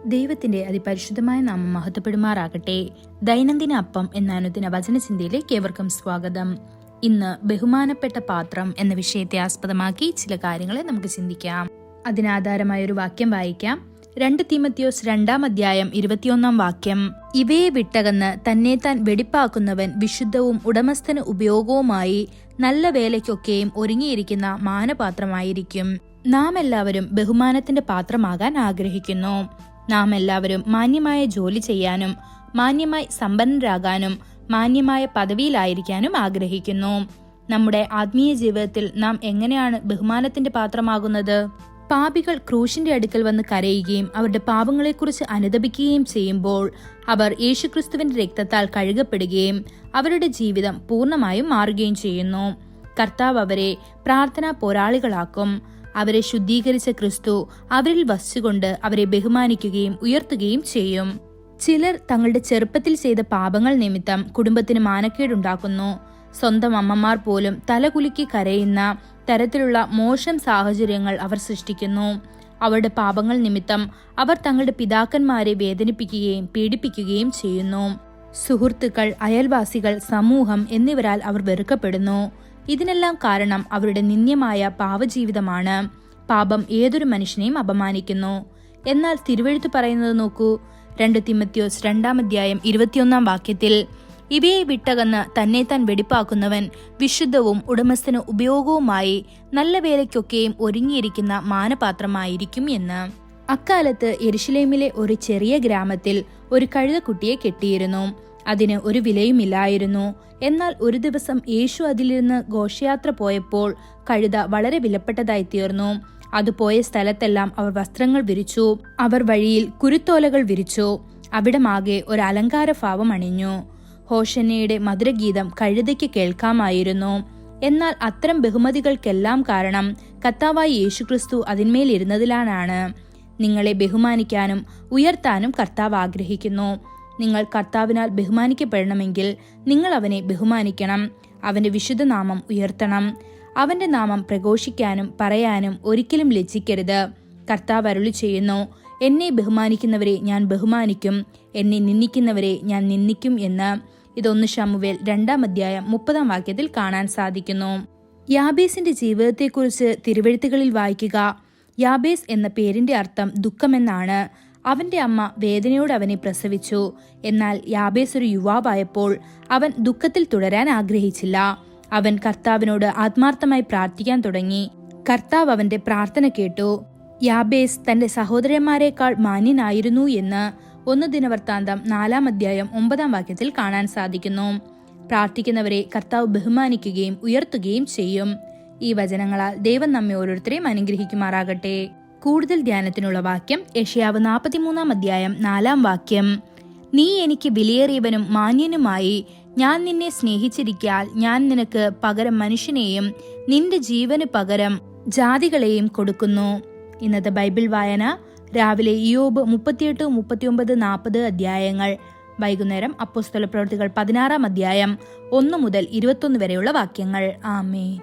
ദൈവത്തിന്റെ അതിപരിശുദ്ധമായ നാമം മഹത്വപ്പെടുമാറാകട്ടെ. ദൈനംദിന അപ്പം എന്ന അനുദിന വചനചിന്തയിലേക്ക് ഏവർക്കും സ്വാഗതം. ഇന്ന് ബഹുമാനപ്പെട്ട പാത്രം എന്ന വിഷയത്തെ ആസ്പദമാക്കി ചില കാര്യങ്ങളെ നമുക്ക് ചിന്തിക്കാം. അതിനാധാരമായ ഒരു വാക്യം വായിക്കാം. 2 തീമോഥെയോസ് 2-ാം അധ്യായം 21-ാം വാക്യം. ഇവയെ വിട്ടകന്ന് തന്നെത്താൻ വെടിപ്പാക്കുന്നവൻ വിശുദ്ധവും ഉടമസ്ഥന് ഉപയോഗവുമായി നല്ല വേലയ്ക്കൊക്കെയും ഒരുങ്ങിയിരിക്കുന്ന മാനപാത്രമായിരിക്കും. നാം എല്ലാവരും ബഹുമാനത്തിന്റെ പാത്രമാകാൻ ആഗ്രഹിക്കുന്നു. നാം എല്ലാവരും മാന്യമായ ജോലി ചെയ്യാനും മാന്യമായി സമ്പന്നരാകാനും മാന്യമായ പദവിയിലായിരിക്കാനും ആഗ്രഹിക്കുന്നു. നമ്മുടെ ആത്മീയ ജീവിതത്തിൽ നാം എങ്ങനെയാണ് ബഹുമാനത്തിന്റെ പാത്രമാകുന്നത്? പാപികൾ ക്രൂശിന്റെ അടുക്കൽ വന്ന് കരയുകയും അവരുടെ പാപങ്ങളെക്കുറിച്ച് അനുതപിക്കുകയും ചെയ്യുമ്പോൾ അവർ യേശുക്രിസ്തുവിന്റെ രക്തത്താൽ കഴുകപ്പെടുകയും അവരുടെ ജീവിതം പൂർണ്ണമായും മാറുകയും ചെയ്യുന്നു. കർത്താവ് അവരെ പ്രാർത്ഥനാ പോരാളികളാക്കും. അവരെ ശുദ്ധീകരിച്ച ക്രിസ്തു അവരിൽ വസിച്ചുകൊണ്ട് അവരെ ബഹുമാനിക്കുകയും ഉയർത്തുകയും ചെയ്യും. ചിലർ തങ്ങളുടെ ചെറുപ്പത്തിൽ ചെയ്ത പാപങ്ങൾ നിമിത്തം കുടുംബത്തിന് മാനക്കേടുണ്ടാക്കുന്നു. സ്വന്തം അമ്മമാർ പോലും തലകുലുക്കി കരയുന്ന തരത്തിലുള്ള മോശം സാഹചര്യങ്ങൾ അവർ സൃഷ്ടിക്കുന്നു. അവരുടെ പാപങ്ങൾ നിമിത്തം അവർ തങ്ങളുടെ പിതാക്കന്മാരെ വേദനിപ്പിക്കുകയും പീഡിപ്പിക്കുകയും ചെയ്യുന്നു. സുഹൃത്തുക്കൾ, അയൽവാസികൾ, സമൂഹം എന്നിവരാൽ അവർ വെറുക്കപ്പെടുന്നു. ഇതിനെല്ലാം കാരണം അവരുടെ നിന്ദ്യമായ പാപജീവിതമാണ്. പാപം ഏതൊരു മനുഷ്യനെയും അപമാനിക്കുന്നു. എന്നാൽ തിരുവെഴുത്ത് പറയുന്നത് നോക്കൂ. 2 തീമോഥെയോസ് 2-ാം അധ്യായം 21-ാം വാക്യത്തിൽ, ഇവയെ വിട്ടകന്ന് തന്നെത്താൻ വെടിപ്പാക്കുന്നവൻ വിശുദ്ധവും ഉടമസ്ഥന് ഉപയോഗവുമായി നല്ല വേലയ്ക്കൊക്കെയും ഒരുങ്ങിയിരിക്കുന്ന മാനപാത്രമായിരിക്കും എന്ന്. അക്കാലത്ത് യെരുശലേമിലെ ഒരു ചെറിയ ഗ്രാമത്തിൽ ഒരു കഴുതക്കുട്ടിയെ കെട്ടിയിരുന്നു. അതിന് ഒരു വിലയുമില്ലായിരുന്നു. എന്നാൽ ഒരു ദിവസം യേശു അതിലിരുന്ന് ഘോഷയാത്ര പോയപ്പോൾ കഴുത വളരെ വിലപ്പെട്ടതായി തീർന്നു. അത് പോയ സ്ഥലത്തെല്ലാം അവർ വസ്ത്രങ്ങൾ വിരിച്ചു. അവർ വഴിയിൽ കുരുത്തോലകൾ വിരിച്ചു. അവിടമാകെ ഒരു അലങ്കാര ഭാവം അണിഞ്ഞു. ഹോശന്നയുടെ മധുരഗീതം കഴുതയ്ക്ക് കേൾക്കാമായിരുന്നു. എന്നാൽ അത്തരം ബഹുമതികൾക്കെല്ലാം കാരണം കർത്താവായ യേശുക്രിസ്തു അതിന്മേലിരുന്നതിലാണ്. നിങ്ങളെ ബഹുമാനിക്കാനും ഉയർത്താനും കർത്താവ് ആഗ്രഹിക്കുന്നു. നിങ്ങൾ കർത്താവിനാൽ ബഹുമാനിക്കപ്പെടണമെങ്കിൽ നിങ്ങൾ അവനെ ബഹുമാനിക്കണം. അവന്റെ വിശുദ്ധ നാമം ഉയർത്തണം. അവന്റെ നാമം പ്രഘോഷിക്കാനും പറയാനും ഒരിക്കലും ലജ്ജിക്കരുത്. കർത്താവ് അരുളി ചെയ്യുന്നു, എന്നെ ബഹുമാനിക്കുന്നവരെ ഞാൻ ബഹുമാനിക്കും, എന്നെ നിന്ദിക്കുന്നവരെ ഞാൻ നിന്ദിക്കും എന്ന്. ഇത് 1 ശമൂവേൽ 2-ാം അധ്യായം 30-ാം വാക്യത്തിൽ കാണാൻ സാധിക്കുന്നു. യാബേസിന്റെ ജീവിതത്തെക്കുറിച്ച് തിരുവെഴുത്തുകളിൽ വായിക്കുക. യാബേസ് എന്ന പേരിന്റെ അർത്ഥം ദുഃഖമെന്നാണ്. അവന്റെ അമ്മ വേദനയോട് അവനെ പ്രസവിച്ചു. എന്നാൽ യാബേസ് ഒരു യുവാവായപ്പോൾ അവൻ ദുഃഖത്തിൽ തുടരാൻ ആഗ്രഹിച്ചില്ല. അവൻ കർത്താവിനോട് ആത്മാർത്ഥമായി പ്രാർത്ഥിക്കാൻ തുടങ്ങി. കർത്താവ് അവന്റെ പ്രാർത്ഥന കേട്ടു. യാബേസ് തന്റെ സഹോദരന്മാരെക്കാൾ മാന്യനായിരുന്നു എന്ന് 1 ദിനവൃത്താന്തം 4-ാം അധ്യായം 9-ാം വാക്യത്തിൽ കാണാൻ സാധിക്കുന്നു. പ്രാർത്ഥിക്കുന്നവരെ കർത്താവ് ബഹുമാനിക്കുകയും ഉയർത്തുകയും ചെയ്യും. ഈ വചനങ്ങളാൽ ദൈവം നമ്മെ ഓരോരുത്തരെയും അനുഗ്രഹിക്കുമാറാകട്ടെ. കൂടുതൽ ധ്യാനത്തിനുള്ള വാക്യം യെശയ്യാവ് 43-ാം അധ്യായം 4-ാം വാക്യം. നീ എനിക്ക് വിലയേറിയവനും മാന്യനുമായി. ഞാൻ നിന്നെ സ്നേഹിച്ചിരിക്കാൽ ഞാൻ നിനക്ക് പകരം മനുഷ്യനെയും നിന്റെ ജീവന് പകരം ജാതികളെയും കൊടുക്കുന്നു. ഇന്നത്തെ ബൈബിൾ വായന രാവിലെ ഇയ്യോബ് 38, 39, 40 അധ്യായങ്ങൾ. വൈകുന്നേരം അപ്പോസ്തല പ്രവൃത്തികൾ 16-ാം അധ്യായം 1 മുതൽ 21 വരെയുള്ള വാക്യങ്ങൾ. ആമേൻ.